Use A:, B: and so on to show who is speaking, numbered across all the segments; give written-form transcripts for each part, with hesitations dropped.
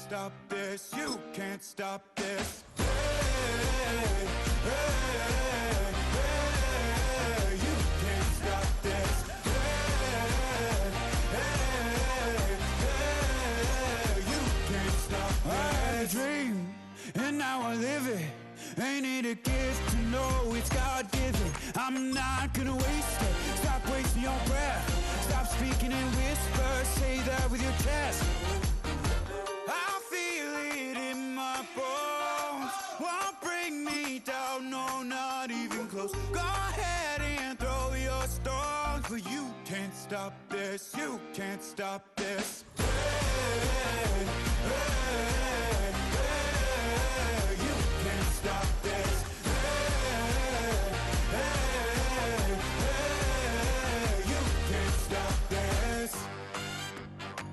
A: stop this, you can't stop this. Hey, you can't stop this. You can't stop this. I dream, and now I live it. Ain't it a gift to know it's God-given? I'm not gonna waste it. Stop wasting your breath. Stop speaking in whispers. Say that with your chest. I feel it in my bones. Won't bring me down, no, not even close. Go ahead and throw your stones, but you can't stop this. You can't stop this. Hey, hey, hey, you can't stop this. Hey, hey, hey, you can't stop this.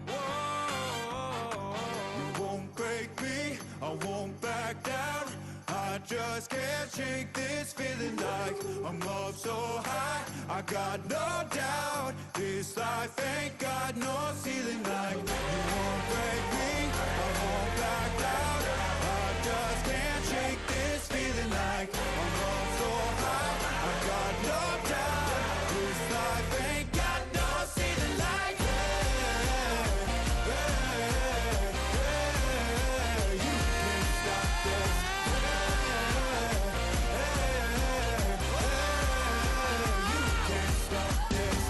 A: Whoa, you won't break me, I won't back down. I just can't shake this feeling like I'm up so high. I got no doubt this life ain't got no ceiling like. You won't break me, I won't back down. I just can't shake this feeling like I'm up so high. I got no doubt this life ain't got no ceiling like. You can't stop this. You can't stop this. You can't stop this.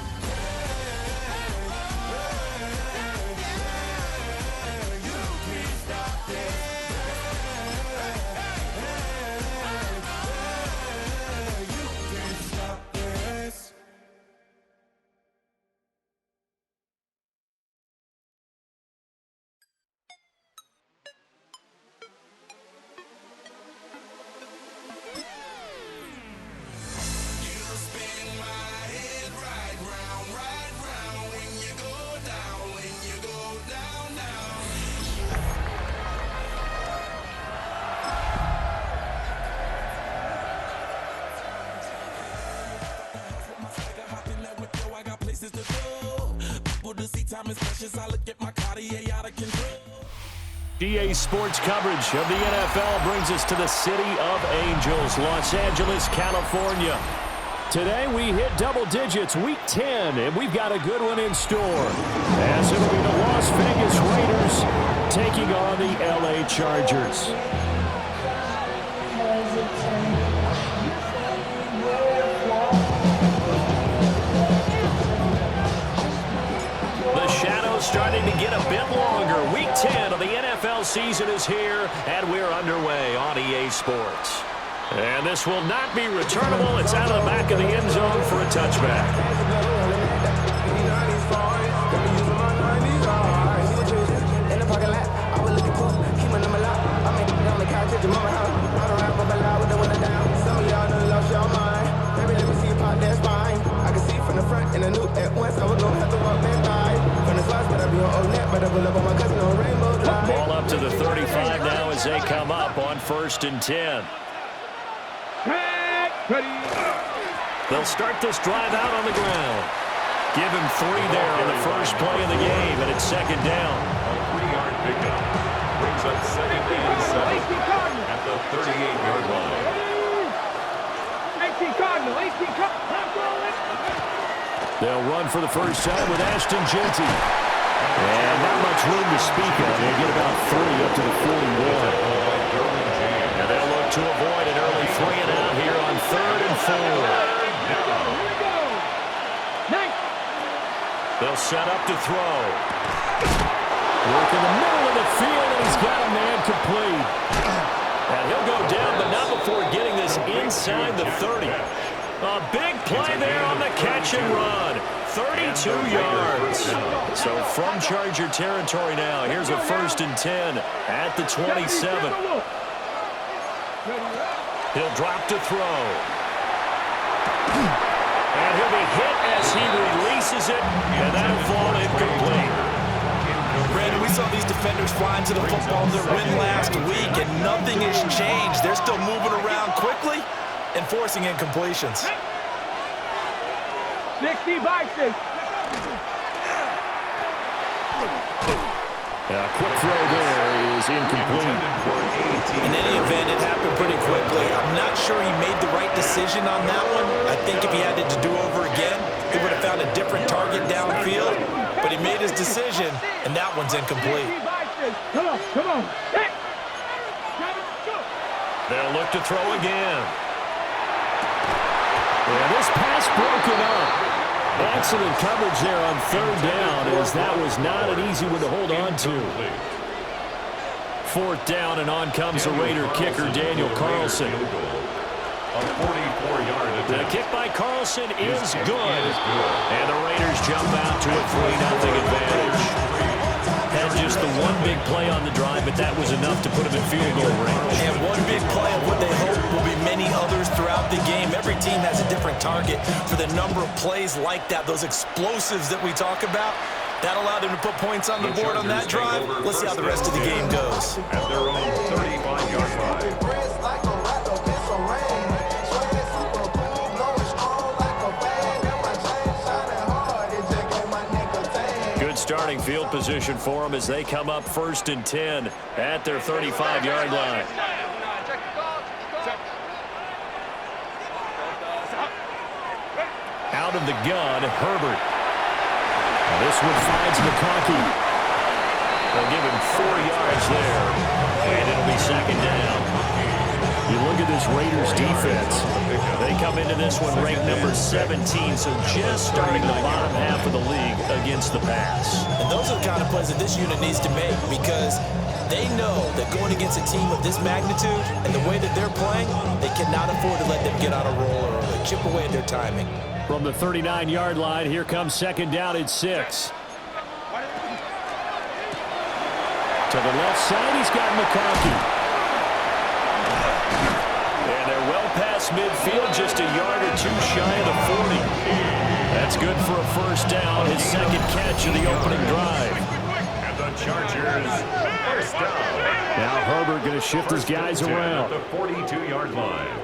A: You can't stop this.
B: GA Sports coverage of the NFL brings us to the City of Angels, Los Angeles, California. Today we hit double digits, week 10, and we've got a good one in store. As it'll be the Las Vegas Raiders taking on the LA Chargers. The shadow's starting to get a bit longer. Week 10 of the NFL season is here, and we're underway on EA Sports. And this will not be returnable. It's out of the back of the end zone for a touchback. Ball up to the 35 now as they come up on 1st and 10. They'll start this drive out on the ground. Give him 3 there on the first play of the game, and it's 2nd down.
C: A 3-yard pickup brings up 2nd and 7 at the 38-yard line.
D: 18 Cardinal, 18 Cardinal.
B: They'll run for the first time with Ashton Genty. And not much room to speak of. They get about 3 up to the 41. And they'll look to avoid an early 3 and out here on 3rd and 4. They'll set up to throw. Work in the middle of the field, and he's got a man complete. And he'll go down, but not before getting this inside the 30. A big play there on the catch and run. 32 yards. So from Charger territory now, here's a 1st and 10 at the 27. He'll drop to throw. And he'll be hit as he releases it, and that'll fall incomplete.
E: Brandon, we saw these defenders flying to the football in their win last week, and nothing has changed. They're still moving around quickly and forcing incompletions.
D: 60 by 6.
B: A quick throw there is incomplete.
E: In any event, it happened pretty quickly. I'm not sure he made the right decision on that one. I think if he had it to do over again, he would have found a different target downfield. But he made his decision, and that one's incomplete.
D: Come on, come on. Hey.
B: They'll look to throw again. Yeah, this pass broken up. Excellent coverage there on third down, as that was not an easy one to hold on to. Fourth down, and on comes the Raider kicker, Daniel Carlson.
C: A 44-yard attempt.
B: The kick by Carlson is good, and the Raiders jump out to a 3-0 advantage. Had just the one big play on the drive, but that was enough to put him in field goal range.
E: And one big play of what they hope will be many others throughout the game. Every team has a different target for the number of plays like that, those explosives that we talk about. That allowed him to put points on the board on that drive. Let's see how the rest of the game goes.
C: At their own 35-yard line.
B: Starting field position for them as they come up 1st and 10 at their 35-yard line. Out of the gun, Herbert. Now this one finds McConkey. They'll give him 4 yards there, and it'll be 2nd down. You look at this Raiders defense. They come into this one ranked number 17, so just starting the bottom half of the league against the pass.
E: And those are the kind of plays that this unit needs to make, because they know that going against a team of this magnitude and the way that they're playing, they cannot afford to let them get on a roll or chip away at their timing.
B: From the 39-yard line, here comes 2nd down at 6. To the left side, he's got McConkey. And they're well past midfield, just a yard or two shy of the 40. That's good for a 1st down, his 2nd catch of the opening drive.
C: And the Chargers, 1st down.
B: Now Herbert going to shift his guys around.
C: At the 42-yard line.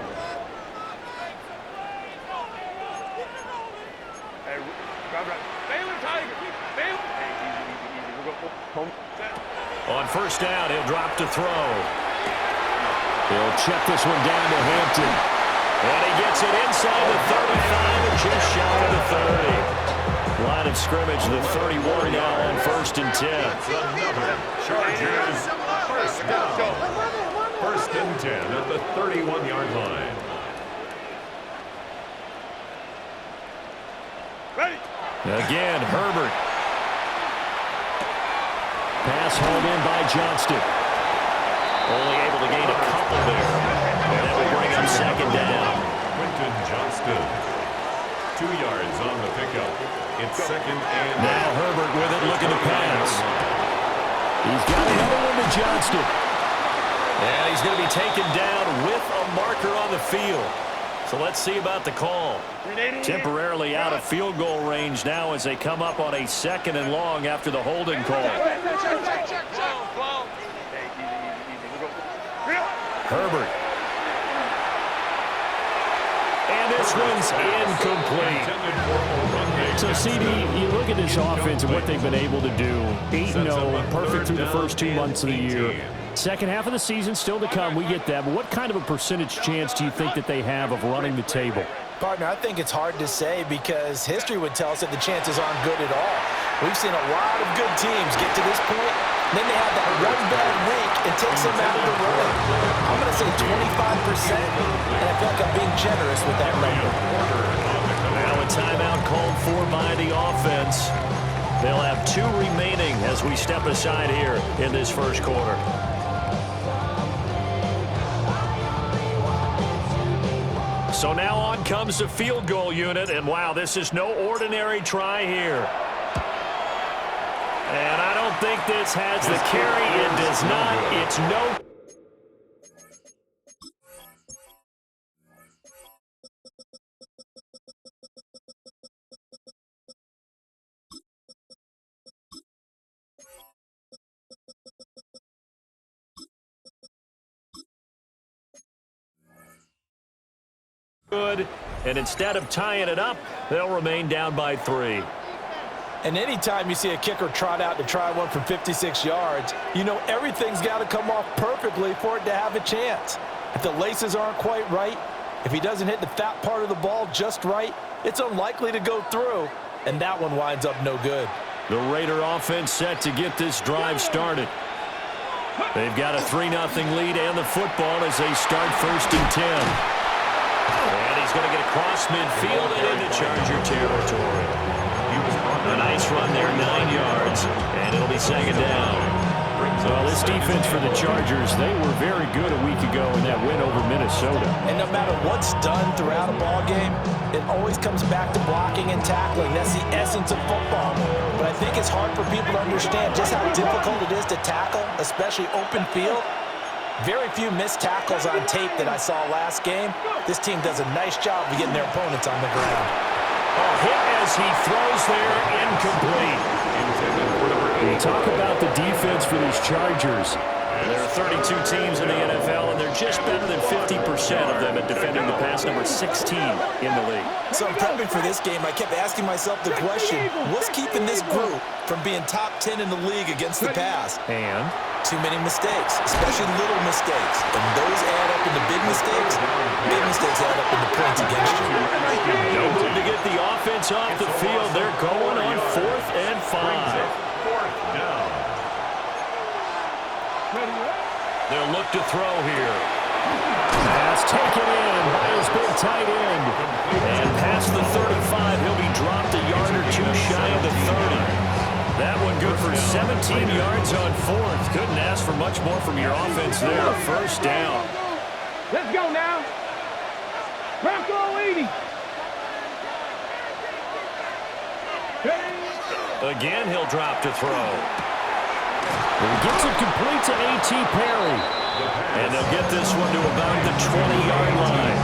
B: On 1st down, he'll drop to throw. He'll check this one down to Hampton. And he gets it inside the 35 and just shy of the 30. Line of scrimmage, the 31 now on 1st and 10.
C: That's another Chargers 1st down. 1st and 10 at the 31-yard line.
B: Again, Herbert. Pass hauled in by Johnston. Only able to gain a couple there. And that will bring up 2nd down.
C: Quentin Johnston. 2 yards on the pickup. It's 2nd and
B: now Herbert with it, looking to pass. He's got another one to Johnston. And he's going to be taken down with a marker on the field. So let's see about the call. Temporarily out of field goal range now as they come up on a 2nd and long after the holding call. Herbert. And this one's incomplete. So, CD, you look at this offense and what they've been able to do. 8-0, perfect through the first 2 months of the year. Second half of the season still to come. We get that. But what kind of a percentage chance do you think that they have of running the table?
E: Partner, I think it's hard to say because history would tell us that the chances aren't good at all. We've seen a lot of good teams get to this point, and then they have that one bad week and takes them out of the run. I'm going to say 25%, and I feel like I'm being generous with that number.
B: Now a timeout called for by the offense. They'll have 2 remaining as we step aside here in this first quarter. So now on comes the field goal unit, and wow, this is no ordinary try here. And I don't think this has the carry. It does not. It's no. Good, and instead of tying it up, they'll remain down by 3.
E: And anytime you see a kicker trot out to try one from 56 yards, you know everything's got to come off perfectly for it to have a chance. If the laces aren't quite right, if he doesn't hit the fat part of the ball just right, it's unlikely to go through, and that one winds up no good.
B: The Raider offense set to get this drive started. They've got a 3-0 lead and the football as they start 1st and 10. And he's going to get across midfield and into Charger territory. A nice run there, 9 yards, and it'll be 2nd down. Well, this defense for the Chargers, they were very good a week ago in that win over Minnesota.
E: And no matter what's done throughout a ball game, it always comes back to blocking and tackling. That's the essence of football. But I think it's hard for people to understand just how difficult it is to tackle, especially open field. Very few missed tackles on tape that I saw last game. This team does a nice job of getting their opponents on the ground.
B: Hit as he throws there, incomplete. We talk about the defense for these Chargers. There are 32 teams in the NFL, and they're just better than 50% of them at defending the pass, number 16 in the league.
E: So I'm prepping for this game. I kept asking myself the question, what's keeping this group from being top 10 in the league against the pass?
B: And?
E: Too many mistakes, especially little mistakes. And those add up into big mistakes. Big mistakes add up into points against you.
B: No good to get the offense off the field. They're going on 4th and 5. They'll look to throw here. Pass taken in by his big tight end. And past the 35, he'll be dropped a yard or two shy of the 30. That one good for 17 yards on 4th. Couldn't ask for much more from your offense there. 1st down.
D: Let's go now. Bronco 80.
B: Again, he'll drop to throw. He gets it complete to A.T. Perry. And they'll get this one to about the 20-yard line.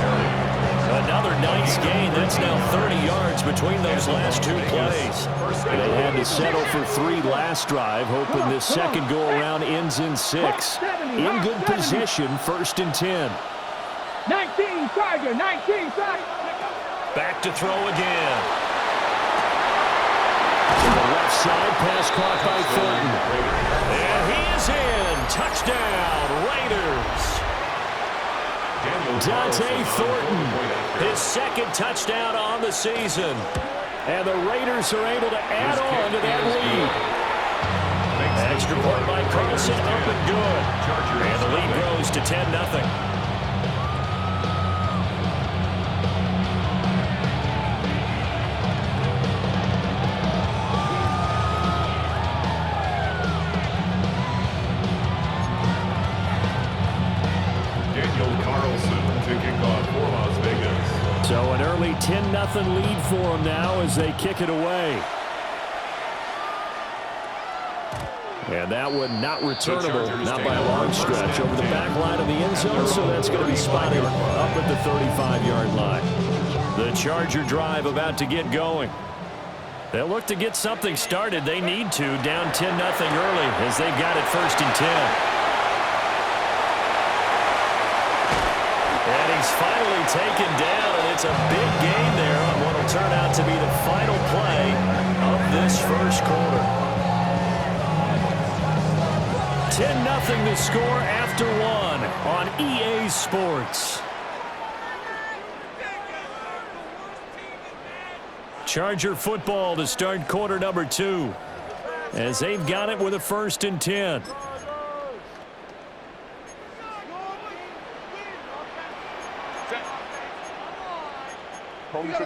B: Another nice gain. That's now 30 yards between those last 2 plays. They had to settle for 3 last drive, hoping this second go-around ends in 6. In good position, 1st and 10.
D: 19, Tiger, 19, Tiger.
B: Back to throw again. To the left side, pass caught by Thornton. And he is in. Touchdown, Raiders. Dante Thornton, his 2nd touchdown on the season. And the Raiders are able to add on to that lead. Extra point by Carlson, up and good. And the lead grows to 10-0. So an early 10-0 lead for them now as they kick it away. And that one not returnable, not by a long stretch, over the back line of the end zone, so that's going to be spotted up at the 35-yard line. The Charger drive about to get going. They'll look to get something started. They need to, down 10-0 early as they've got it 1st and 10. And he's finally taken down, and it's a big gain there on what will turn out to be the final play of this 1st quarter. 10-0 the score after 1 on EA Sports. Charger football to start quarter number 2 as they've got it with a 1st and 10.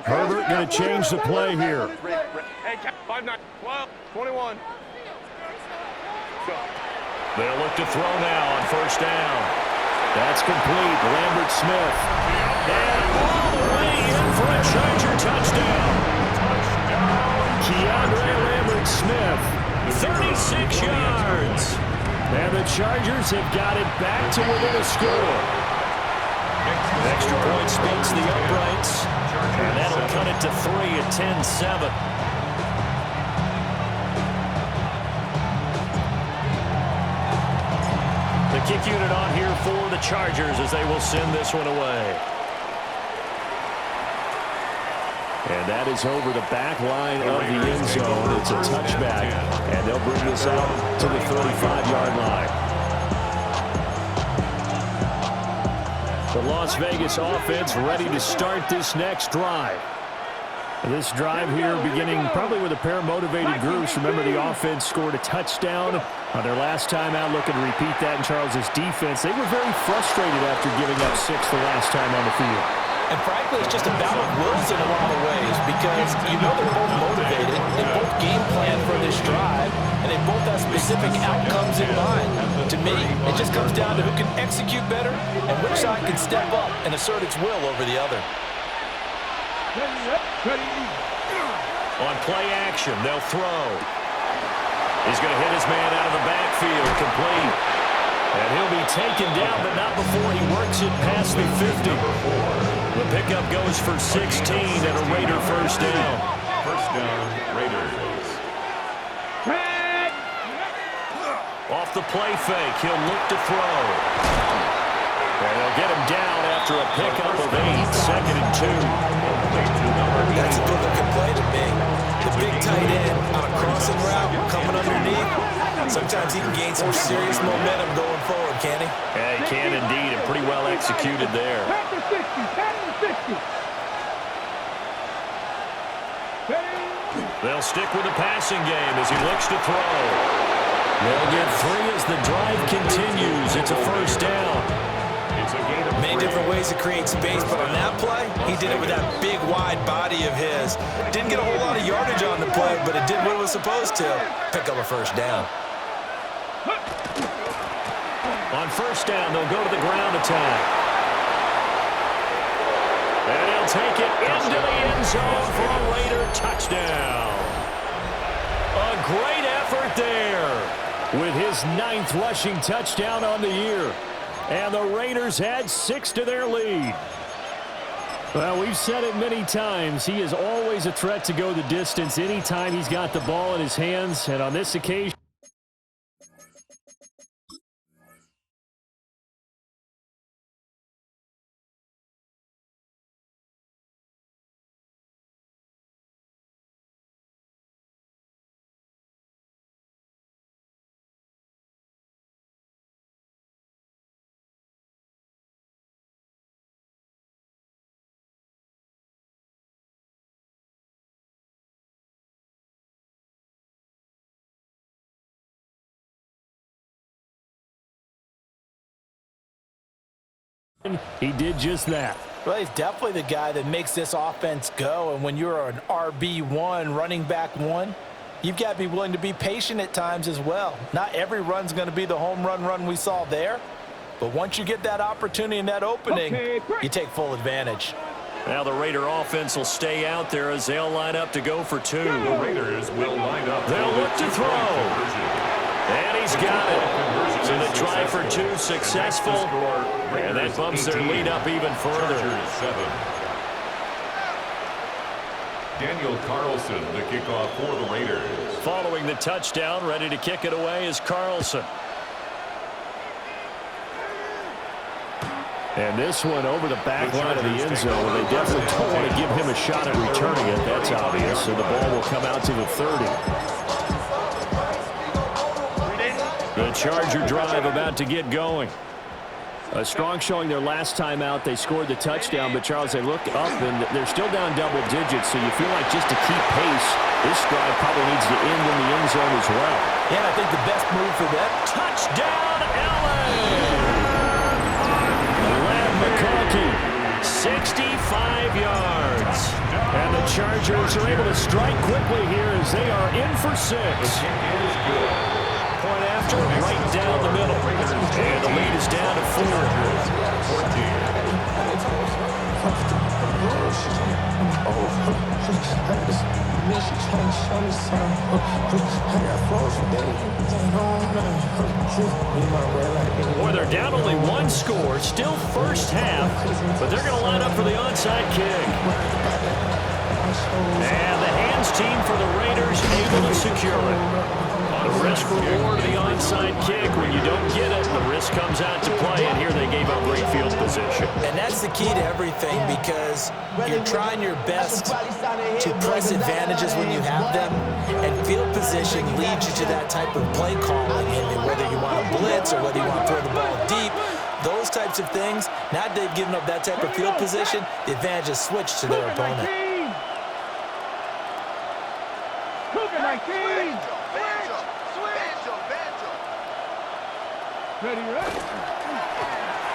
B: Herbert going to change the play here.
F: Hey, 5-9, 12, 21.
B: They'll look to throw now on 1st down. That's complete. Lambert Smith. And all the way in for a Charger touchdown. Keandre Lambert Smith, 36 yards. And the Chargers have got it back to within a score. Extra point speeds the uprights. And that'll cut it to 3 at 10-7. The kick unit on here for the Chargers as they will send this one away. And that is over the back line of the end zone. It's a touchback, and they'll bring this out to the 35-yard line. The Las Vegas offense ready to start this next drive. This drive here beginning probably with a pair of motivated groups. Remember, the offense scored a touchdown on their last time out, looking to repeat that in Charles's defense. They were very frustrated after giving up 6 the last time on the field.
E: And frankly, it's just a battle of wills in a lot of ways because you know they're both motivated. They both game plan for this drive, and they both have specific outcomes in mind. To me, it just comes down to who can execute better and which side can step up and assert its will over the other.
B: On play action, they'll throw. He's going to hit his man out of the backfield, complete. And he'll be taken down, but not before he works it past the 50. The pickup goes for 16 and a Raider first down.
C: First down, Raiders.
B: Off the play fake, he'll look to throw. And they'll get him down after a pickup of 8, 2nd and 2.
E: That's a good-looking play to me. The big tight end on a crossing route coming underneath. Sometimes he can gain some serious momentum going forward, can he?
B: Yeah, he can indeed, and pretty well executed there. They'll stick with the passing game as he looks to throw. They'll get 3 as the drive continues. It's a first down.
E: Many different ways to create space, but on that play, he did it with that big, wide body of his. Didn't get a whole lot of yardage on the play, but it did what it was supposed to. Pick up a first down.
B: On first down, they'll go to the ground attack. And he'll take it into the end zone for a Raider touchdown. A great effort there with his 9th rushing touchdown on the year. And the Raiders had 6 to their lead. Well, we've said it many times. He is always a threat to go the distance anytime he's got the ball in his hands. And on this occasion, he did just that.
E: Well, he's definitely the guy that makes this offense go. And when you're an RB1, running back 1, you've got to be willing to be patient at times as well. Not every run's going to be the home run we saw there. But once you get that opportunity and that opening, you take full advantage.
B: Now the Raider offense will stay out there as they'll line up to go for 2.
C: The Raiders will line up.
B: They'll look to throw. And he's got it. So the try for 2 successful. And that bumps their lead up even further.
C: Daniel Carlson, the kickoff for the Raiders.
B: Following the touchdown, ready to kick it away is Carlson. And this one over the back line of the end zone. They definitely don't want to give him a shot at returning it. That's obvious. So the ball will come out to the 30. The Charger drive about to get going. A strong showing their last time out. They scored the touchdown, but Charles, they look up, and they're still down double digits, so you feel like just to keep pace, this drive probably needs to end in the end zone as well.
E: Yeah, and I think the best move for them.
B: Touchdown, L.A. Lamb McConkey, 65 yards. And the Chargers are able to strike quickly here as they are in for 6. Point after, right down the middle. And the lead is down to 4. Boy, they're down only 1 score, still first half, but they're going to line up for the onside kick. And the hand downs team for the Raiders able to secure it. The risk reward of the onside kick. When you don't get it, the risk comes out to play, and here they gave up great field position.
E: And that's the key to everything, because you're trying your best to press advantages when you have them, and field position leads you to that type of play calling. And whether you want to blitz or whether you want to throw the ball deep, those types of things, now that they've given up that type of field position, the advantage is switched to their opponent.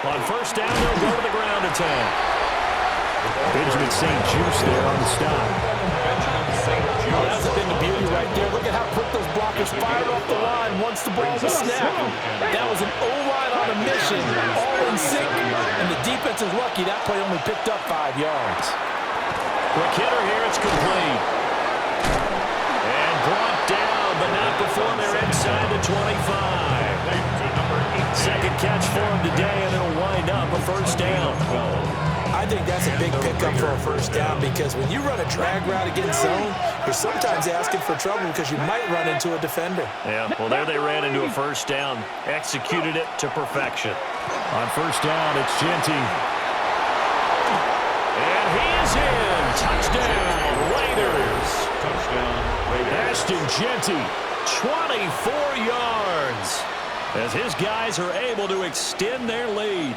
B: On first down, they'll go to the ground attack. Benjamin St. Juice there on the stop.
E: Oh, that's been the beauty right there. Look at how quick those blockers fired off the line once the ball was snapped. That was an O-line on a mission, all in sync, and the defense is lucky that play only picked up 5 yards.
B: Quick hitter here, it's complete. And brought down, but not before they're inside the 25. Second catch for him today, and it'll wind up a first down.
E: I think that's a big pickup for a first down, because when you run a drag route against zone, you're sometimes asking for trouble because you might run into a defender.
B: Yeah, well, there they ran into a first down. Executed it to perfection.
G: On first down, it's Genty.
B: And he is in. Touchdown, Raiders.
C: Touchdown, Raiders.
B: Ashton Genty, 24 yards. As his guys are able to extend their lead.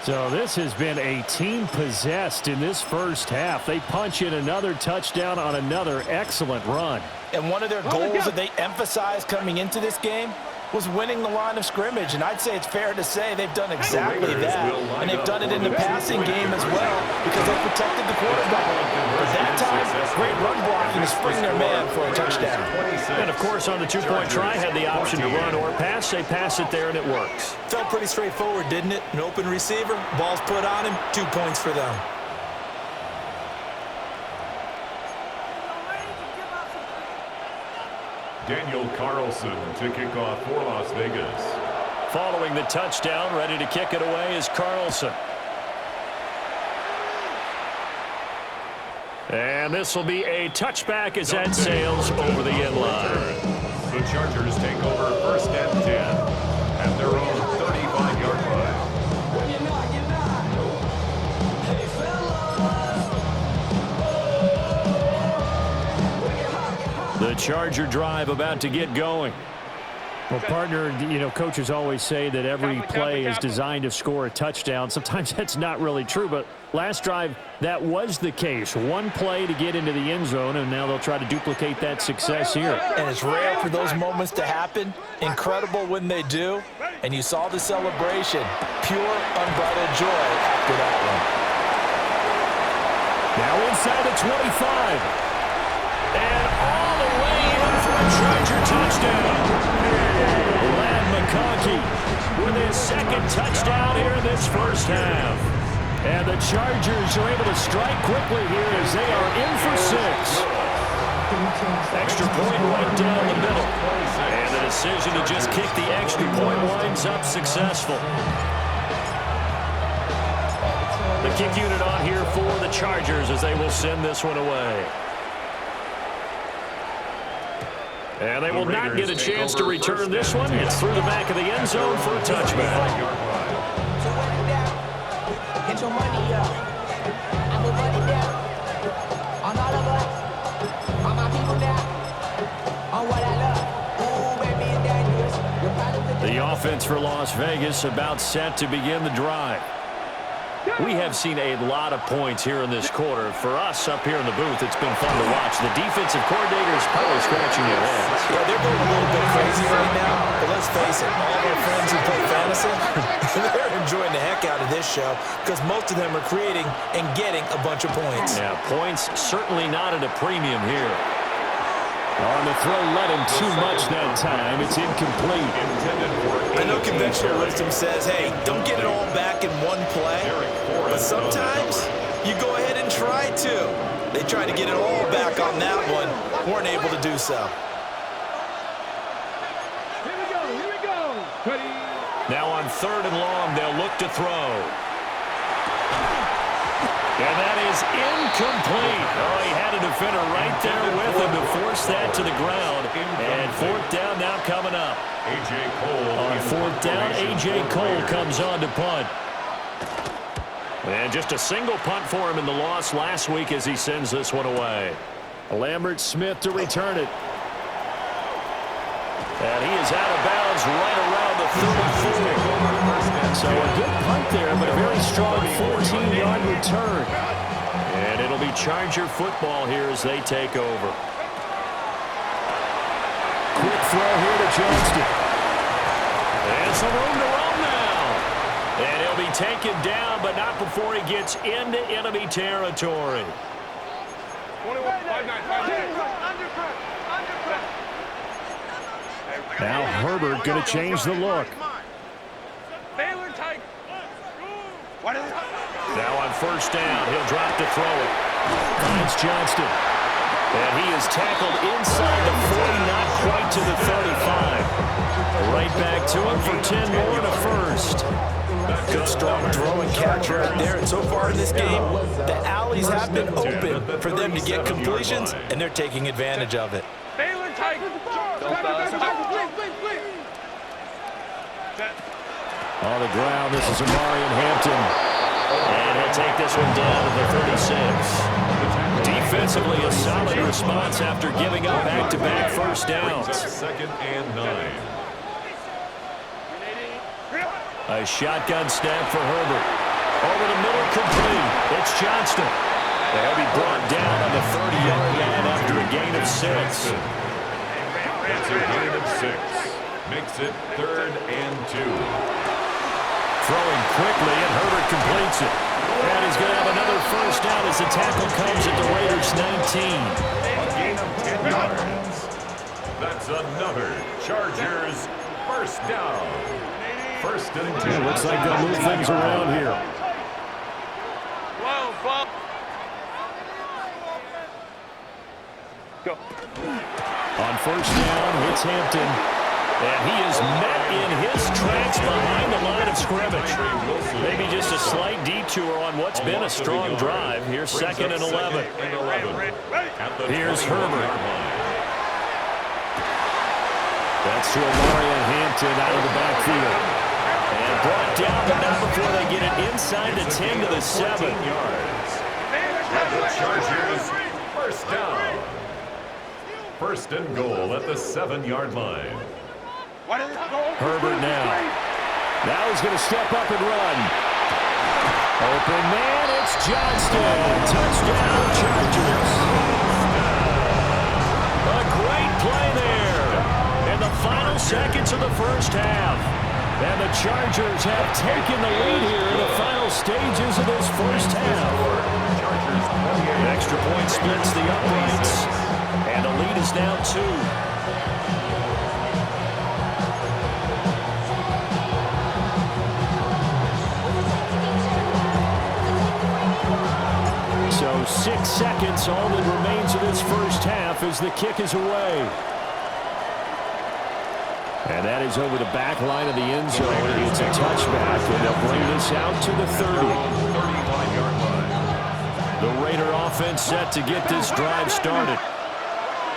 G: So this has been a team possessed in this first half. They punch in another touchdown on another excellent run.
E: And one of their goals that they emphasized coming into this game was winning the line of scrimmage. And I'd say it's fair to say they've done exactly that. And they've done it in the passing game as well, because they protected the quarterback. But that time, great run blocking to spring their man for a touchdown.
B: And, of course, on the two-point try, had the option to run or pass. They pass it there, and it works.
E: Felt pretty straightforward, didn't it? An open receiver, ball's put on him, 2 points for them.
C: Daniel Carlson to kick off for Las Vegas.
B: Following the touchdown, ready to kick it away is Carlson. And this will be a touchback as that sails over the end line.
C: The Chargers take over first and 10 at their own 35-yard line.
B: The Charger drive about to get going.
G: Well, partner, coaches always say that every play is designed to score a touchdown. Sometimes that's not really true, but last drive, that was the case. One play to get into the end zone, and now they'll try to duplicate that success here.
E: And it's rare for those moments to happen. Incredible when they do. And you saw the celebration. Pure, unbridled joy after that one.
B: Now inside the 25. And all the way in for a Charger touchdown. Lad McConkey with his second touchdown here in this first half. And the Chargers are able to strike quickly here as they are in for 6. Extra point right down the middle. And the decision to just kick the extra point winds up successful. The kick unit on here for the Chargers as they will send this one away. And they will not get a chance to return this one. It's through the back of the end zone for a touchback.
H: Get your money up. I put money down. On all of us. On my people now. On what I love. Ooh, baby, it's dangerous.
B: The offense for Las Vegas about set to begin the drive. We have seen a lot of points here in this quarter. For us up here in the booth, it's been fun to watch. The defensive coordinator is probably scratching their heads.
E: Yeah, they're going a little bit crazy right now. But let's face it, all of our friends who play fantasy, they're enjoying the heck out of this show because most of them are creating and getting a bunch of points.
B: Yeah, points certainly not at a premium here.
G: On the throw, let him too much that time. It's incomplete.
E: I know conventional wisdom says, hey, don't get it all back in one play. But sometimes you go ahead and try to. They tried to get it all back on that one. Weren't able to do so.
D: Here we go. Ready.
B: Now on 3rd and long, they'll look to throw. And that is incomplete. Oh, he had a defender right there with him to force that to the ground. And fourth down now coming up.
C: A.J. Cole.
B: On fourth down, A.J. Cole comes on to punt. And just a single punt for him in the loss last week as he sends this one away.
G: Lambert Smith to return it.
B: And he is out of bounds right around the 34.
G: So a good punt there, but a very strong 14-yard return.
B: And it'll be Charger football here as they take over.
G: Quick throw here to Johnston.
B: And some room to run now. And he'll be taken down, but not before he gets into enemy territory.
F: 21, 5-9.
G: Now Herbert going to change the look.
F: Baylor tight.
B: Now on first down, he'll drop to throw it.
G: Finds Johnston.
B: And he is tackled inside the 40, not quite to the 35. Right back to him for 10 more and a first.
E: Good strong throw and catch right there. And so far in this game, the alleys have been open for them to get completions, and they're taking advantage of it.
F: Baylor tight.
G: On the ground, this is Amarian Hampton.
B: And he'll take this one down to the 36. Defensively, a solid response after giving up back-to-back first downs.
C: Second and 9.
B: A shotgun snap for Herbert. Over the middle, complete. It's Johnston. They'll be brought down on the 30-yard line after a gain of 6.
C: That's a gain of 6. Makes it 3rd and 2.
B: Throwing quickly, and Herbert completes it. And he's going to have another first down as the tackle comes at the Raiders' 19.
C: A gain of 10 yards. That's another Chargers first down. First and 10.
G: Looks like they'll move things around here.
F: Go.
G: On first down, it's Hampton.
B: And he is met in his tracks behind the line of scrimmage. Maybe just a slight detour on what's been a strong drive. Here's 2nd and 11. Here's Herbert.
G: That's to Amarian Hampton out of the backfield.
B: And brought down, but not before they get it inside the 10 to the 7.
C: yards. The Chargers first down. First and goal at the 7-yard line.
G: Herbert now. Now he's going to step up and run. Open man, it's Johnston. Touchdown, Chargers.
B: A great play there. In the final seconds of the first half. And the Chargers have taken the lead here in the final stages of this first half. Extra point splits the uprights. And the lead is now 2.
G: So 6 seconds, all that remains of this first half as the kick is away. And that is over the back line of the end zone. It's a touchback, and they'll bring this out to the 30.
C: 35-yard line.
G: The Raider offense set to get this drive started.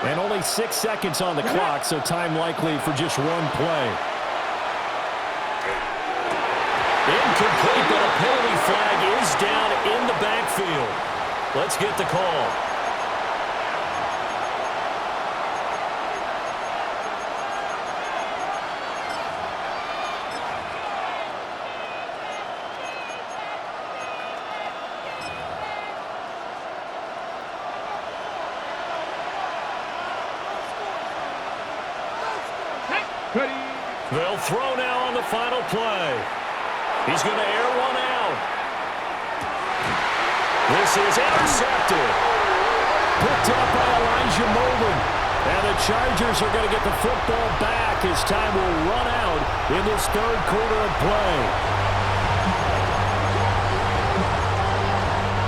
G: And only 6 seconds on the clock, so time likely for just one play.
B: Incomplete, but a penalty flag is down in the backfield. Let's get the call. They'll throw now on the final play. He's going to air one out. This is intercepted. Picked up by Elijah Molden. And the Chargers are going to get the football back as time will run out in this third quarter of play.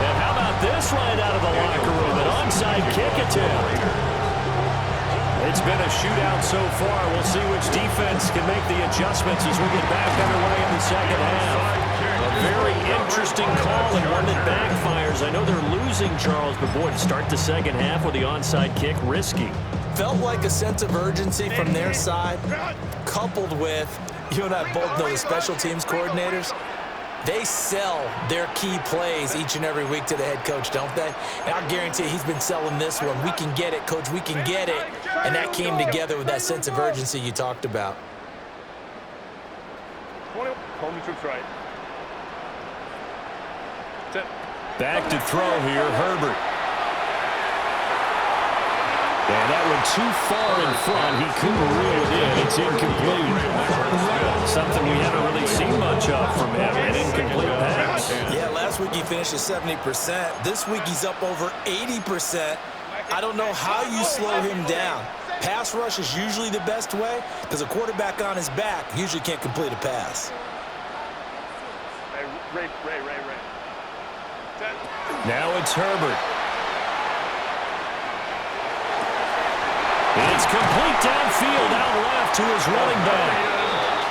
B: And how about this right out of the locker room? An onside kick attempt. It's been a shootout so far. We'll see which defense can make the adjustments as we get back underway in the second half.
C: Onside kick.
B: Well, very interesting call and one that backfires. I know they're losing, Charles, but boy, to start the second half with the onside kick, risky.
E: Felt like a sense of urgency from their side, coupled with, you and I both know the special teams coordinators, they sell their key plays each and every week to the head coach, don't they? And I guarantee he's been selling this one. We can get it, coach, we can get it. And that came together with that sense of urgency you talked about.
F: Home troops right.
B: Back to throw here, Herbert. And that one too far in front. He couldn't reel it in. It's incomplete. Something we haven't really seen much of from him, an incomplete pass.
E: Yeah, last week he finished at 70%. This week he's up over 80%. I don't know how you slow him down. Pass rush is usually the best way because a quarterback on his back usually can't complete a pass.
F: Ray.
B: Now it's Herbert. It's complete downfield, out left to his running back.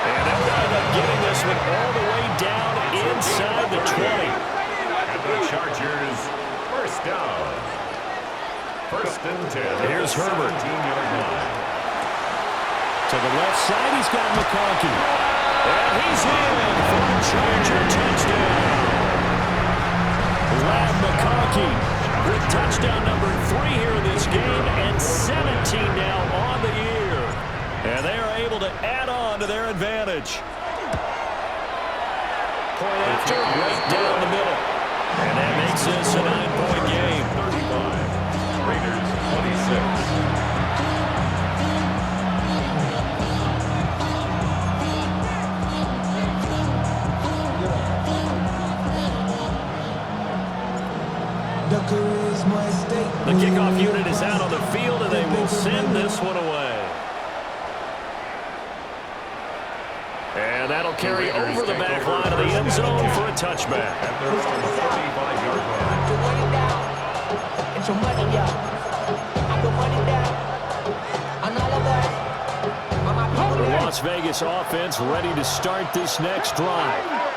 B: And they'll wind up getting this one all the way down inside the 20.
C: And the Chargers, first down. First and 10.
B: Here's Herbert.
C: 17-yard line.
B: To the left side, he's got McConkey. And he's in for a Charger touchdown. Lab McConkey with touchdown number 3 here in this game and 17 now on the year. And they are able to add on to their advantage. Point after, right down the middle. And that makes this a 9-point game.
C: 35. Raiders 26.
B: The kickoff unit is out on the field, and they will send this one away. And that'll carry over the back line of the end zone for a touchback.
C: At their own 35-yard line.
H: It's your money, yeah. I put money down. On all of us.
B: The Las Vegas offense ready to start this next drive.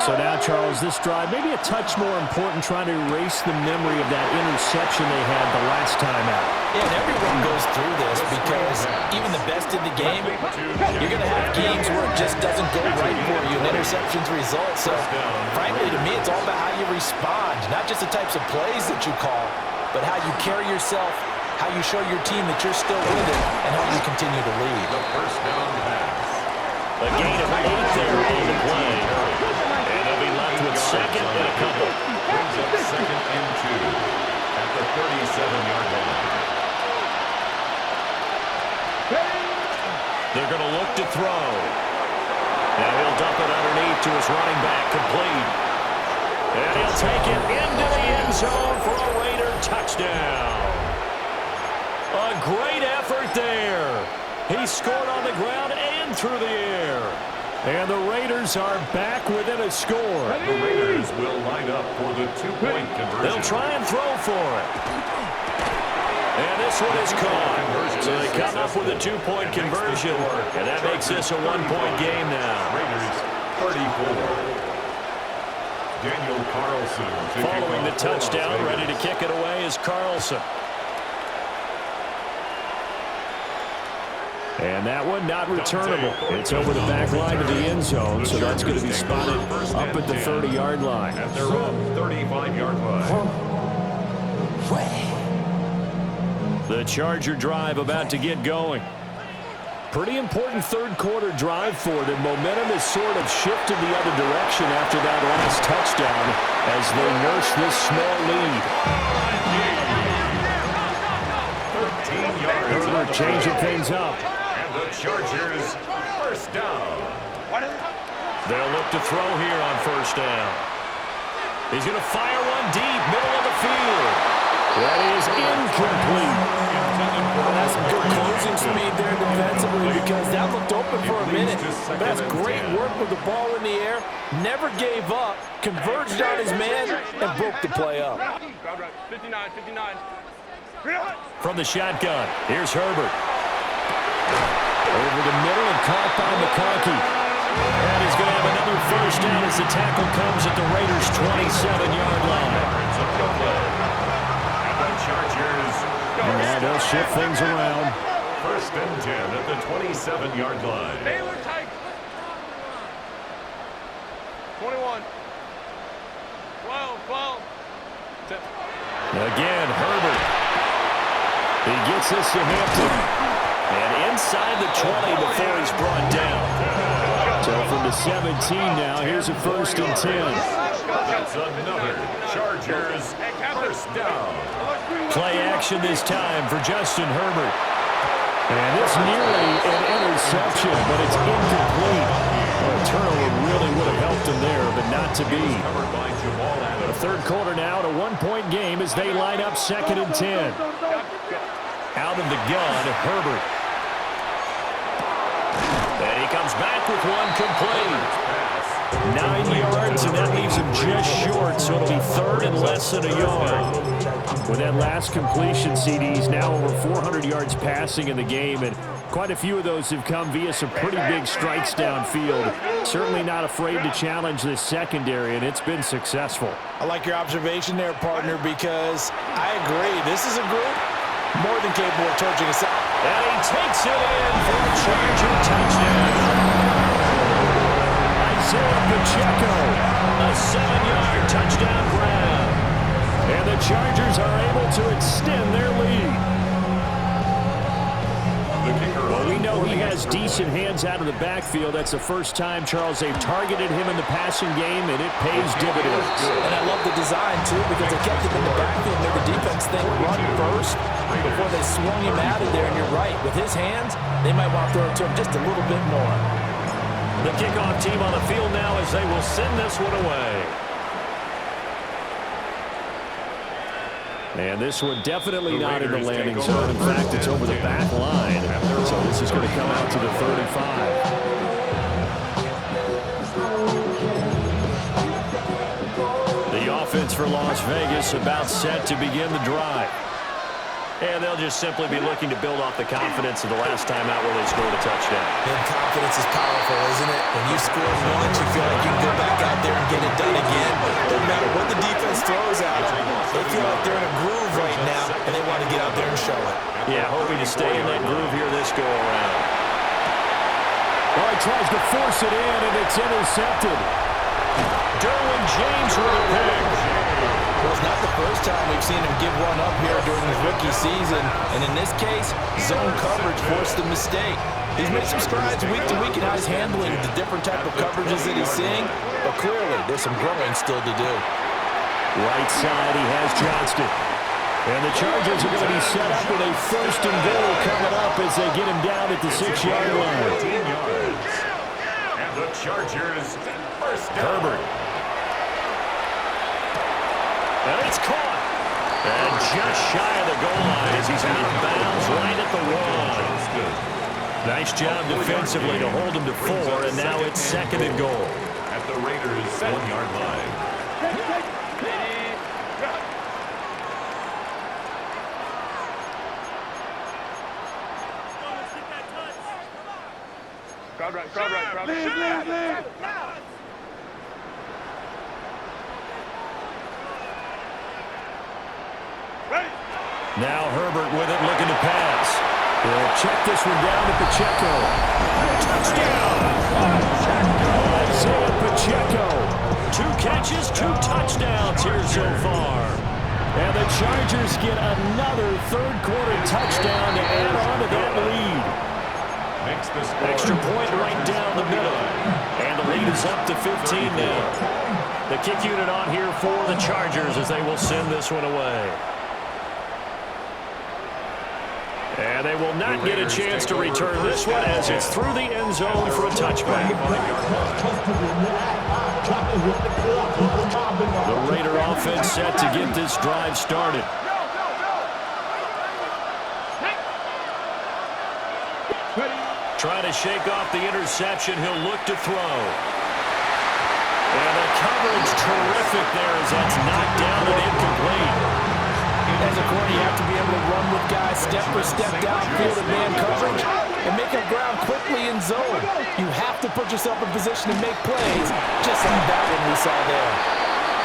G: So now, Charles, this drive maybe a touch more important, trying to erase the memory of that interception they had the last time out.
E: Yeah, and everyone goes through this because even the best in the game, you're going to have games where it just doesn't go right for you and interceptions result. So, frankly, to me, it's all about how you respond, not just the types of plays that you call, but how you carry yourself, how you show your team that you're still with it, and how you continue to lead.
C: The first down pass.
B: A gain of 8 there on the play. And they'll be left with second and a couple.
C: Brings up second and 2 at the 37-yard line.
B: They're going to look to throw. Now he'll dump it underneath to his running back, complete. And he'll take it into the end zone for a Raider touchdown. A great effort there. He scored on the ground and through the air. And the Raiders are back within a score.
C: The Raiders will line up for the 2-point conversion.
B: They'll try and throw for it. And this one is caught. So they come up with a 2-point conversion. And that makes this a 1-point game now.
C: Raiders 34. Daniel Carlson.
B: Following the touchdown, ready to kick it away is Carlson. And that one not returnable. It's over the back line of the end zone, so that's going to be spotted up at the 30-yard line.
C: At their own 35-yard line.
B: The Charger drive about to get going. Pretty important third-quarter drive for them. Momentum has sort of shifted the other direction after that last touchdown as they nurse this small lead.
C: 13 yards.
G: Herbert changing things up.
C: The Chargers, first down.
B: They'll look to throw here on first down. He's going to fire one deep, middle of the field. That is incomplete.
E: That's some good closing speed there defensively because that looked open for a minute. But that's great work with the ball in the air. Never gave up, converged on his man, and broke the play up.
F: 59.
B: From the shotgun, here's Herbert. Over the middle and caught by McConkey. And he's going to have another first first down as the tackle comes at the Raiders' 27-yard line.
G: Yeah, they'll shift things around.
C: First and 10 at the 27-yard line.
F: Taylor tight. 21. 12.
B: Again, Herbert. He gets this to Hampton. And inside the 20 before he's brought down. So from the 17 now, here's a first and 10.
C: That's another Chargers first down.
B: Play action this time for Justin Herbert.
G: And it's nearly an interception, but it's incomplete. Well, a turnover really would have helped him there, but not to be.
B: The third quarter now, a one-point game as they line up second and 10. Out of the gun, Herbert. And he comes back with one complete. 9 yards, and that leaves him just short, so it'll be third and less than a yard.
G: With that last completion, CD's now over 400 yards passing in the game, and quite a few of those have come via some pretty big strikes downfield. Certainly not afraid to challenge this secondary, and it's been successful.
E: I like your observation there, partner, because I agree. This is a group more than capable of torching us.
B: And he takes it in for a Charger touchdown. Isaiah Pacheco, a 7-yard touchdown grab. And the Chargers are able to extend their lead. Well, we know he has decent hands out of the backfield. That's the first time, Charles, they've targeted him in the passing game, and it pays dividends.
E: And I love the design, too, because they kept him in the backfield, made the defense think run first before they swung him out of there. And you're right, with his hands, they might want to throw it to him just a little bit more.
B: The kickoff team on the field now as they will send this one away.
G: And this one definitely not in the landing zone. In fact, it's over the back line. So this is going to come out to the 35.
B: The offense for Las Vegas about set to begin the drive. And they'll just simply be looking to build off the confidence of the last time out where they scored a touchdown.
E: And confidence is powerful, isn't it? When you score once, you feel like you can go back out there and get it done again. Doesn't matter what the defense throws at them. They feel like they're in a groove right now, and they want to get out there and show it.
B: Yeah, hoping to stay in that groove here this go-around.
G: Well, he tries to force it in, and it's intercepted.
B: Derwin James with a pick.
E: Well, it's not the first time we've seen him give one up here during his rookie season. And in this case, zone coverage forced the mistake. He's made some strides week to week in how he's handling the different type of coverages that he's seeing. But clearly, there's some growing still to do.
B: Right side, he has Johnston.
G: And the Chargers are going to be set up with a first and goal coming up as they get him down at the 6-yard line.
C: 14 yards. And the Chargers first down.
B: Herbert. And it's caught. And just shy of the goal line as he's out of bounds right at the one. Nice job defensively to hold him to 4, and now it's second and goal.
C: At the Raiders' 1-yard line.
F: Crowd right.
B: Now Herbert with it, looking to pass.
G: He'll check this one down to Pacheco.
B: Touchdown!
G: Isaiah Pacheco.
B: 2 catches, 2 touchdowns here so far.
G: And the Chargers get another third-quarter touchdown to add on to that lead.
C: Makes the score.
B: Extra point right down the middle. And the lead is up to 15 now. The kick unit on here for the Chargers as they will send this one away. And they will not get a chance to return this one as it's through the end zone for a touchback. The Raider offense set to get this drive started. Trying to shake off the interception. He'll look to throw. And the coverage terrific there as that's knocked down and incomplete.
E: As a corner, you have to be able to run with guys step for step downfield and man coverage. and make up ground quickly in zone. You have to put yourself in position to make plays, just like that one we saw there.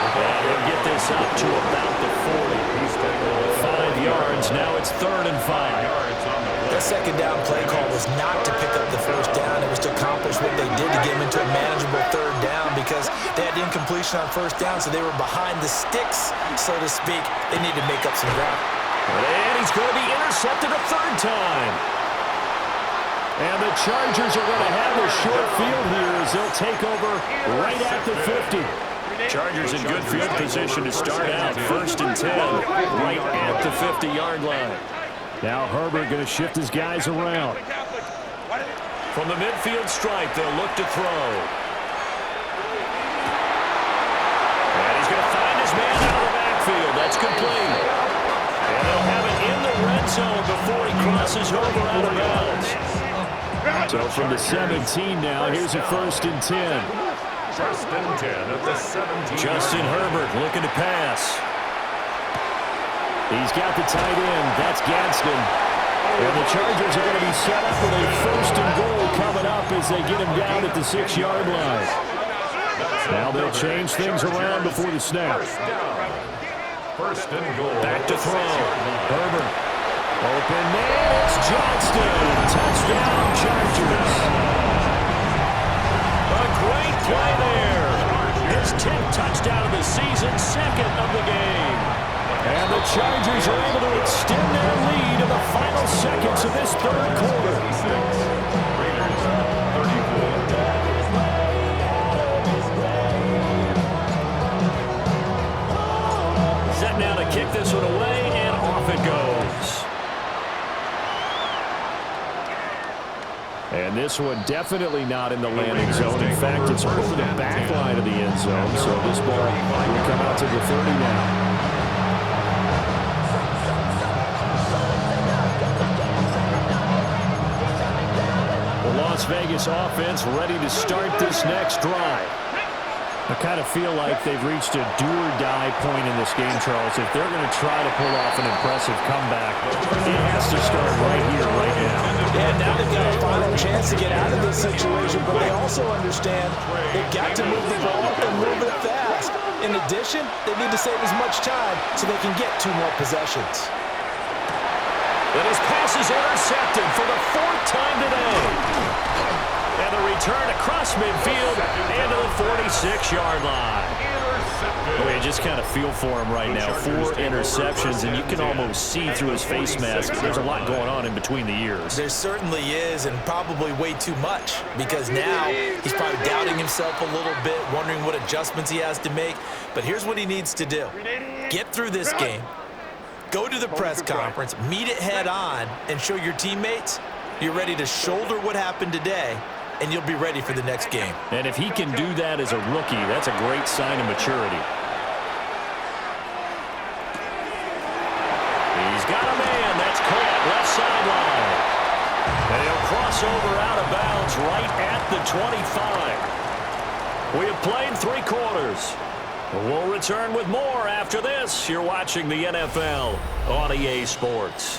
B: And he'll get this up to about the 40. 5 yards. Now it's 3rd and 5.
E: That second down play call was not to pick up the first down. It was to accomplish what they did to get them into a manageable 3rd down because they had incompletion on 1st down, so they were behind the sticks, so to speak. They need to make up some ground.
B: And he's going to be intercepted a 3rd time.
G: And the Chargers are going to have a short field here as they'll take over right at the 50.
B: Chargers in good field position to start out. 1st and 10, right at the 50-yard line.
G: Now Herbert going to shift his guys around.
B: From the midfield stripe, they'll look to throw. And he's going to find his man out of the backfield. That's complete. And they'll have it in the red zone before he crosses over out of bounds.
G: So from the 17 now, here's a 1st and 10.
C: 1st and 10 at the 17.
B: Justin Herbert looking to pass.
G: He's got the tight end. That's Gadsden. And the Chargers are going to be set up with a 1st and goal coming up as they get him down at the 6-yard line. Now they'll change things around before the snap.
C: 1st and goal.
B: Back to throw.
G: Herbert. Open man. It's Johnston. Touchdown, Chargers.
B: A great play there. His 10th touchdown of the season, 2nd of the game.
G: And the Chargers are able to extend their lead in the final seconds of this 3rd quarter.
C: Raiders 34.
B: Set now to kick this one away, and off it goes.
G: And this one definitely not in the landing zone. In fact, it's over the back line of the end zone. So this ball will come out to the 30 now. The Las Vegas offense ready to start this next drive. I kind of feel like they've reached a do-or-die point in this game, Charles. If they're going to try to pull off an impressive comeback, it has to start right here, right now.
E: Yeah, now they've got a final chance to get out of this situation, but they also understand they've got to move the ball and move it fast. In addition, they need to save as much time so they can get 2 more possessions.
B: And his pass is intercepted for the 4th time today. And the return across midfield and to the 46-yard line. Well, you just kind of feel for him right now. 4 interceptions, and you can almost see through his face mask. There's a lot going on in between the ears.
E: There certainly is, and probably way too much, because now he's probably doubting himself a little bit, wondering what adjustments he has to make. But here's what he needs to do. Get through this game, go to the press conference, meet it head on, and show your teammates you're ready to shoulder what happened today, and you'll be ready for the next game.
B: And if he can do that as a rookie, that's a great sign of maturity. He's got a man. That's caught left sideline. And he'll cross over out of bounds right at the 25. We have played 3 quarters. We'll return with more after this. You're watching the NFL on EA Sports.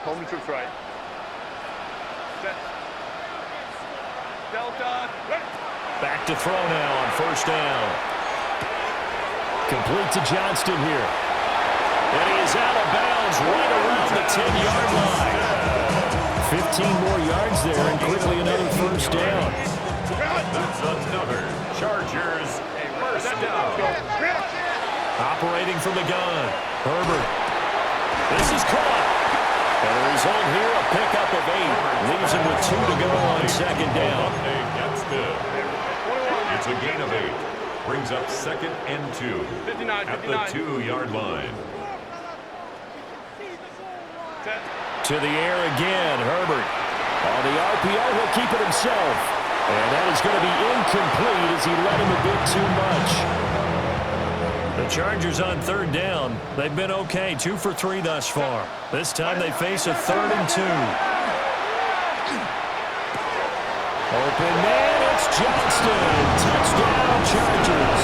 F: Home to troops right. Set. Delta.
B: Back to throw now on 1st down.
G: Complete to Johnston here.
B: And he is out of bounds right around the 10-yard line.
G: 15 more yards there and quickly another 1st down.
C: That's another Chargers 1st down.
B: Operating from the gun. Herbert. This is caught. And the result here, a pickup of 8. Leaves him with 2 to go on 2nd down.
C: That's good. It's a gain of 8. Brings up 2nd and 2 at the 2-yard line.
B: To the air again, Herbert.
G: On the RPO, he'll keep it himself. And that is going to be incomplete as he led him a bit too much.
B: The Chargers on 3rd down. They've been okay, 2 for 3 thus far. This time they face a 3rd and 2.
G: Open man, it's Johnston. Touchdown, Chargers.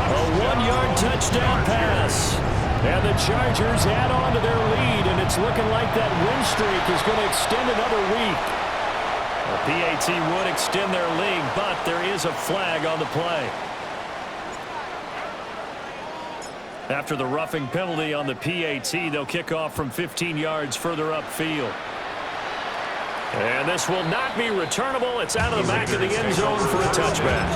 G: A 1-yard touchdown pass. And the Chargers add on to their lead, and it's looking like that win streak is going to extend another week. The PAT would extend their lead, but there is a flag on the play. After the roughing penalty on the PAT, they'll kick off from 15 yards further upfield. And this will not be returnable. It's out of the back of the end zone for a touchback.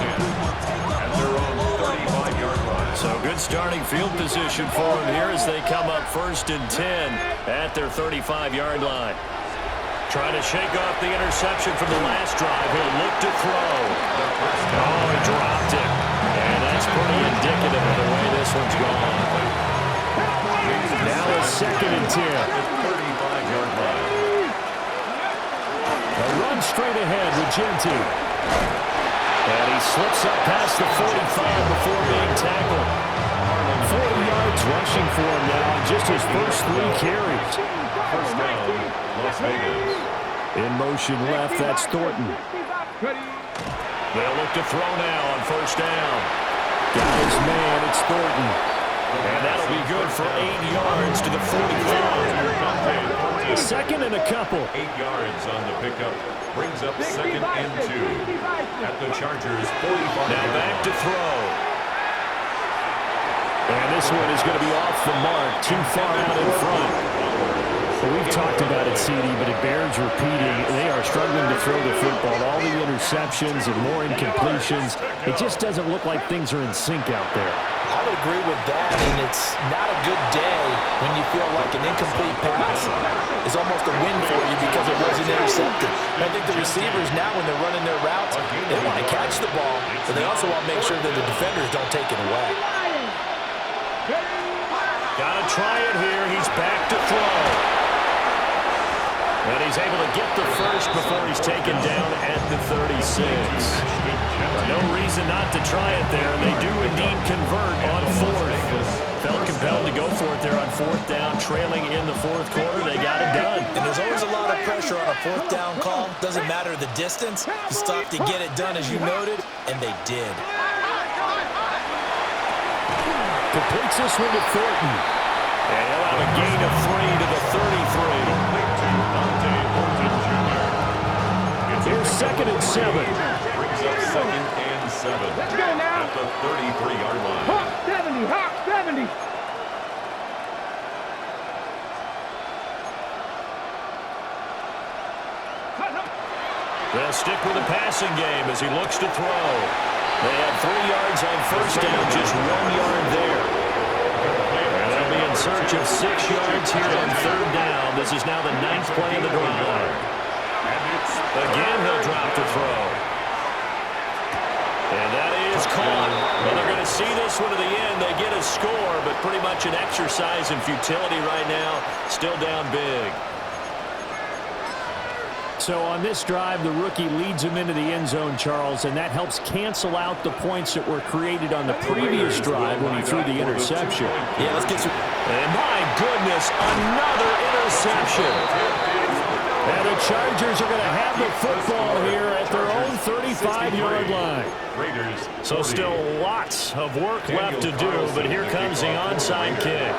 C: At their own 35-yard line.
G: So good starting field position for them here as they come up 1st and 10 at their 35-yard line. Trying to shake off the interception from the last drive. He'll look to throw. Oh, he dropped it. And that's pretty indicative of the way this one's gone. Now a 2nd and 10.
C: 35-yard line.
G: A run straight ahead with Genti. And he slips up past the 45 before being tackled. 40 yards rushing for him now in just his first 3 carries.
C: First down, Las Vegas.
G: In motion left, that's Thornton. They'll look to throw now on 1st down. Got his man, it's Thornton. And that'll be good for 8 yards to the 45. 2nd and a couple.
C: 8 yards on the pickup. Brings up 2nd and 2. At the Chargers' 45.
G: Now back to throw. And this one is going to be off the mark, too far out in front. Well, we've talked about it, CD, but it bears repeating. They are struggling to throw the football. All the interceptions and more incompletions. It just doesn't look like things are in sync out there.
E: I would agree with that, and it's not a good day when you feel like an incomplete pass is almost a win for you because it wasn't intercepted. And I think the receivers now, when they're running their routes, they want to catch the ball, but they also want to make sure that the defenders don't take it away.
G: Gotta try it here. He's back to throw. And he's able to get the first before he's taken down at the 36. No reason not to try it there. They do indeed convert on 4th. Felt compelled to go for it there on 4th down, trailing in the 4th quarter. They got it done.
E: And there's always a lot of pressure on a 4th down call. Doesn't matter the distance. You stop to get it done, as you noted, and they did.
G: Completes this one to Thornton. And he'll have a gain of 3 to the 33. Here's 2nd and 7.
C: Brings up 2nd and 7.
D: Let's go now.
C: At the 33-yard line.
D: Hawk 70, Hawk 70.
G: They'll stick with the passing game as he looks to throw. They have 3 yards on 1st down, just 1 yard there. And they'll be in search of 6 yards here on 3rd down. This is now the 9th play of the drive. Again, he'll drop to throw. And that is caught. Well, they're going to see this one to the end. They get a score, but pretty much an exercise in futility right now. Still down big. So on this drive, the rookie leads him into the end zone, Charles, and that helps cancel out the points that were created on the previous drive when he threw the interception.
E: Yeah, let's get some.
G: And my goodness, another interception. And the Chargers are going to have the football here at their own 35-yard line. So still lots of work left to do, but here comes the onside kick.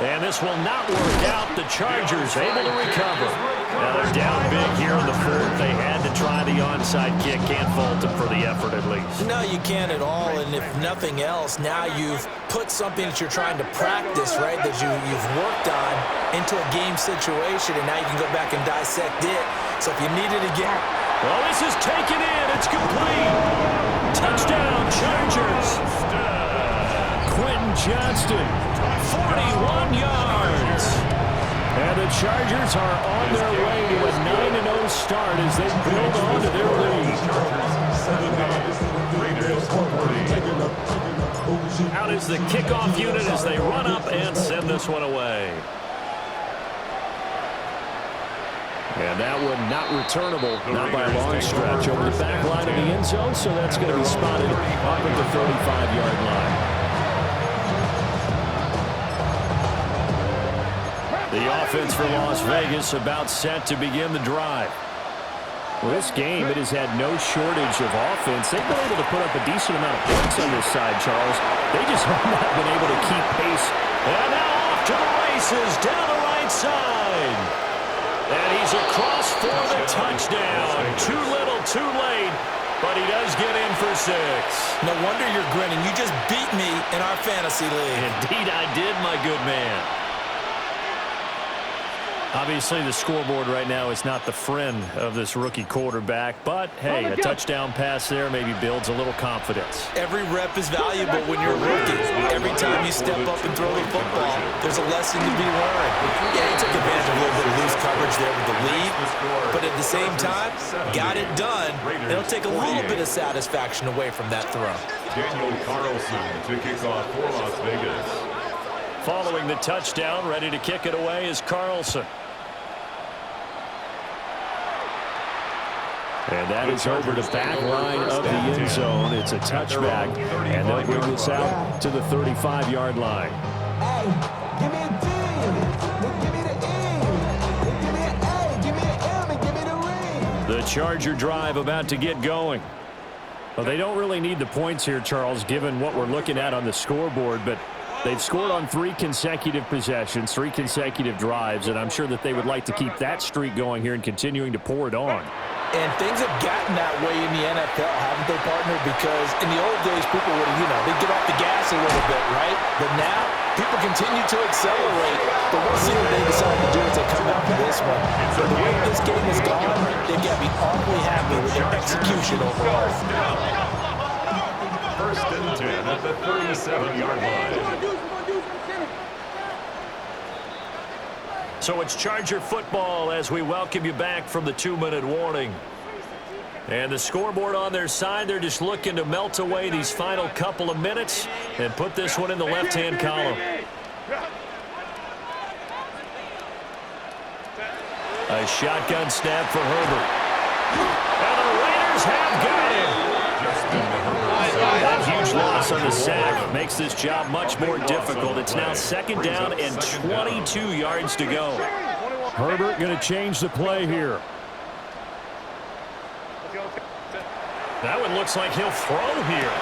G: And this will not work out. The Chargers able to recover. Now they're down big here in the 4th. They had to try the onside kick. Can't fault them for the effort at least.
E: No, you can't at all. And if nothing else, now you've put something that you're trying to practice, right, that you've worked on into a game situation, and now you can go back and dissect it. So if you need it again.
G: Well, this is taken in. It's complete. Touchdown, Chargers. Quentin Johnston, 41 yards. And the Chargers are on their way to a 9-0 start as they build on to their lead. Out is the kickoff unit as they run up and send this one away. And that one not returnable, not by a long stretch, over the back line of the end zone, so that's going to be spotted up at the 35-yard line. The offense for Las Vegas about set to begin the drive. Well, this game, it has had no shortage of offense. They've been able to put up a decent amount of points on this side, Charles. They just have not been able to keep pace.
B: And now off to the races down the right side. And he's across for the touchdown. Too little, too late, but he does get in for 6.
E: No wonder you're grinning. You just beat me in our fantasy league.
B: Indeed I did, my good man.
G: Obviously, the scoreboard right now is not the friend of this rookie quarterback, but, hey, a touchdown pass there maybe builds a little confidence.
E: Every rep is valuable when you're a rookie. Every time you step up and throw the football, there's a lesson to be learned. Yeah, he took advantage of a little bit of loose coverage there with the lead, but at the same time, got it done. It'll take a little bit of satisfaction away from that throw.
C: Daniel Carlson to kick off for Las Vegas.
B: Following the touchdown, ready to kick it away is Carlson.
G: And that is over the back line of the end zone. It's a touchback, and they'll bring this out to the 35-yard line.
H: Hey, give me a D. Give me the E. Give me an A. Give me an M. And give me the ring.
G: The Charger drive about to get going. Well, they don't really need the points here, Charles, given what we're looking at on the scoreboard, but they've scored on 3 consecutive possessions, 3 consecutive drives, and I'm sure that they would like to keep that streak going here and continuing to pour it on.
E: And things have gotten that way in the NFL, haven't they, partner? Because in the old days, people would, they'd get off the gas a little bit, right? But now, people continue to accelerate. But we'll see what they decide to do as they come out for this one. So the way this game has gone, they've got to be awfully happy with their execution overall.
C: First and 10 at the 37-yard line.
B: So it's Charger football as we welcome you back from the 2-minute warning. And the scoreboard on their side, they're just looking to melt away these final couple of minutes and put this one in the left-hand column. A shotgun snap for Herbert. And the Raiders have got him. That huge loss on the sack makes this job much more difficult. It's now 2nd down and 22 yards to go.
G: Herbert going to change the play here.
B: That one looks like he'll throw here.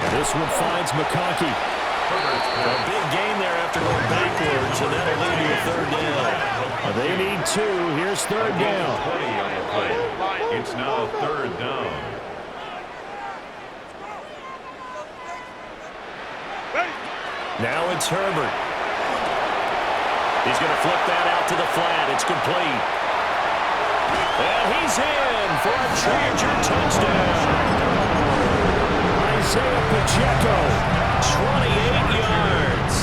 G: And this one finds McConkey.
B: A big gain there after going backwards, and that'll lead to a 3rd down.
G: They need 2. Here's 3rd down.
C: It's now 3rd down.
B: Now it's Herbert. He's going to flip that out to the flat. It's complete. And he's in for a Charger touchdown.
G: Isaiah Pacheco.
B: 28 yards.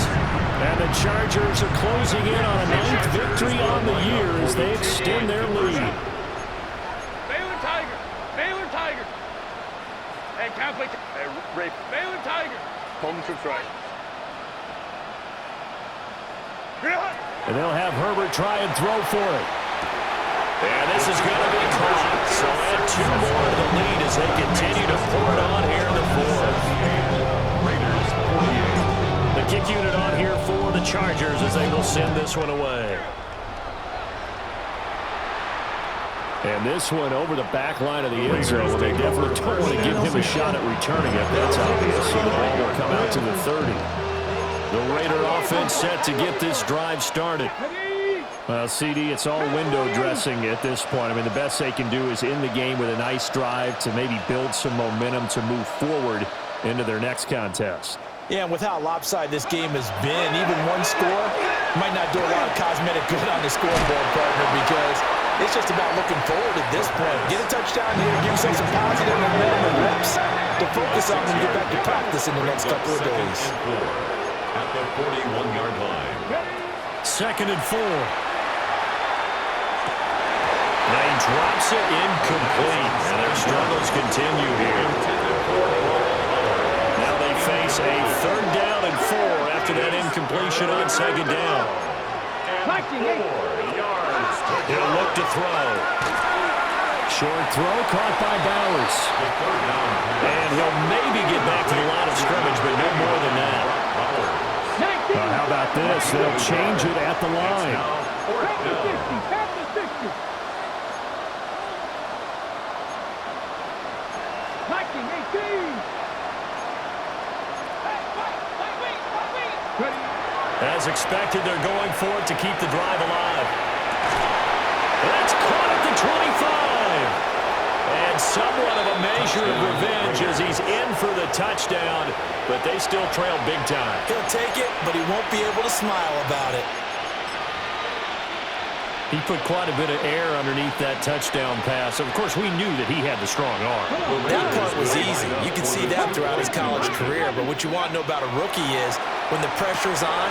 G: And the Chargers are closing in on a 9th victory on the year as they extend their lead.
F: Baylor Tiger. Baylor Tiger. Hey, conflict. Hey, Rape. Baylor Tiger. Home troops right.
G: And they'll have Herbert try and throw for it.
B: And this is going to be caught. So add 2 more to the lead as they continue to pour it on here in the 4th. The kick unit on here for the Chargers as they will send this one away.
G: And this one over the back line of the end zone. They definitely don't want to give him a shot at returning it. That's obvious. So the ball will come out to the 30. The Raider offense set to get this drive started. Well, CD, it's all window dressing at this point. I mean, the best they can do is end the game with a nice drive to maybe build some momentum to move forward into their next contest.
E: Yeah, and with how lopsided this game has been, even one score might not do a lot of cosmetic good on the scoreboard, partner, because it's just about looking forward at this point. Get a touchdown here, give yourself some positive momentum and reps to focus on when you get back to practice in the next couple of days.
C: At the 41-yard line.
B: 2nd and 4. Now he drops it incomplete, and their struggles continue here. Now they face a 3rd down and 4 after that incompletion on 2nd down.
C: 4 yards.
B: He'll look to throw.
G: Short throw caught by Bowers.
B: And he'll maybe get back to the line of scrimmage, but no more than that.
G: How about this? They'll change it at the line.
B: As expected, they're going for it to keep the drive alive. That's caught at the 25. And somewhat of a measure of revenge as he's in for the touchdown, but they still trail big time.
E: He'll take it, but he won't be able to smile about it.
G: He put quite a bit of air underneath that touchdown pass. Of course, we knew that he had the strong arm.
E: That part was easy. You can see that throughout his college career. But what you want to know about a rookie is when the pressure's on,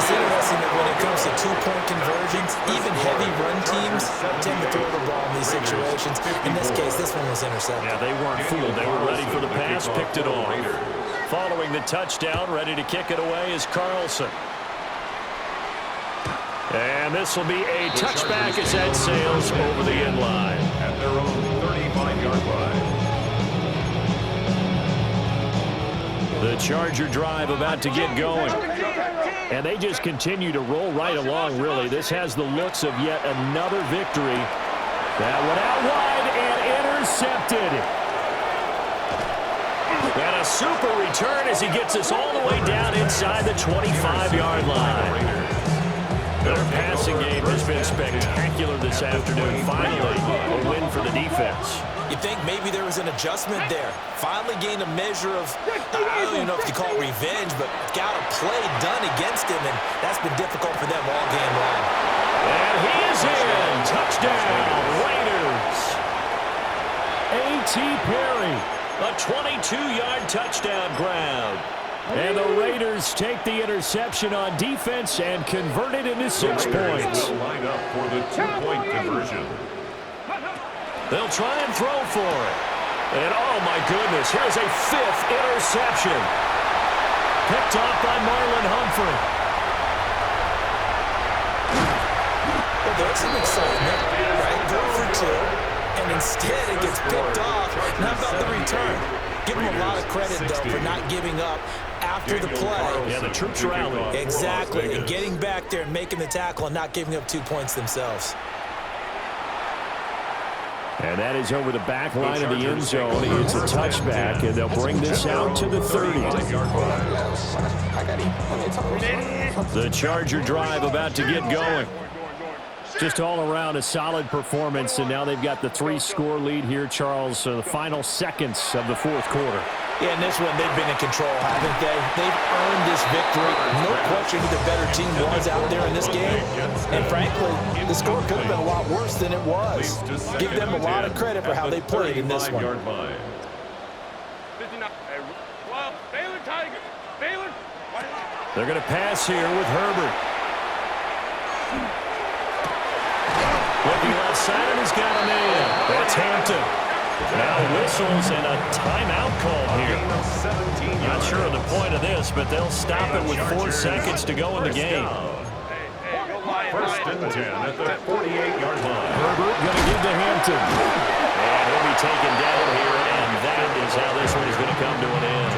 E: it's interesting that when it comes to two-point conversions, even heavy run teams tend to throw the ball in these situations. In this case, this one was intercepted.
G: Yeah, they weren't fooled. They were ready for the pass, picked it off. Following the touchdown, ready to kick it away is Carlson. And this will be a touchback as that sails over the end line.
C: At their own 35-yard line.
B: The Charger drive about to get going.
G: And they just continue to roll right along, really. This has the looks of yet another victory. That one out wide and intercepted. And a super return as he gets us all the way down inside the 25-yard line. Their passing game has been spectacular this afternoon. Finally, a win for the defense.
E: You think maybe there was an adjustment there. Finally gained a measure of, I don't even know if you call it revenge, but got a play done against him, and that's been difficult for them all game long.
B: And he is in. Touchdown, Raiders.
G: A.T. Perry.
B: A 22-yard touchdown grab.
G: And the Raiders take the interception on defense and convert it into 6 points.
C: Line up for the two-point conversion.
B: They'll try and throw for it. And oh my goodness, here's a 5th interception. Picked off by Marlon Humphrey.
E: Well, there's some excitement, right? Go for 2, and instead it gets picked off. And how about the return? Give him a lot of credit, though, for not giving up after the play.
B: Yeah, the troops rallied.
E: Exactly, and getting back there and making the tackle and not giving up 2 points themselves.
G: And that is over the back line of the end zone. It's a touchback, and they'll bring this out to the 30.
B: The Charger drive about to get going.
G: Just all around a solid performance, and now they've got the 3-score lead here, Charles, the final seconds of the 4th quarter.
E: Yeah, in this one, they've been in control, haven't they? They've earned this victory. No question who the better team was out there in this game. And frankly, the score could have been a lot worse than it was. Give them a lot of credit for how they played in this one.
B: They're going to pass here with Herbert. Looking outside, and he's got him in. That's Hampton. Now whistles and a timeout call here. Not sure of the point of this, but they'll stop it with 4 seconds to go in the game.
C: First and 10 at the 48-yard line.
G: Herbert going to give to Hampton.
B: And he'll be taken down here, and that is how this one is going to come to an end.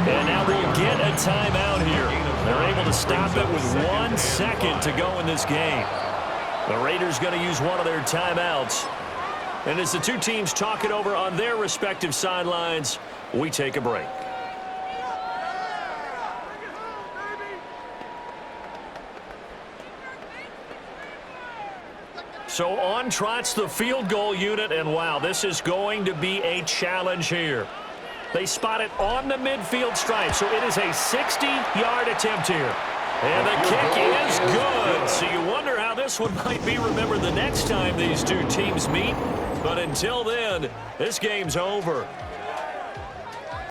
B: And now they'll get a timeout here. They're able to stop it with 1 second to go in this game. The Raiders going to use one of their timeouts. And as the two teams talk it over on their respective sidelines, we take a break. So on trots the field goal unit, and wow, this is going to be a challenge here. They spot it on the midfield stripe, so it is a 60-yard attempt here. And the kick is good. So you wonder how this one might be remembered the next time these two teams meet. But until then, this game's over.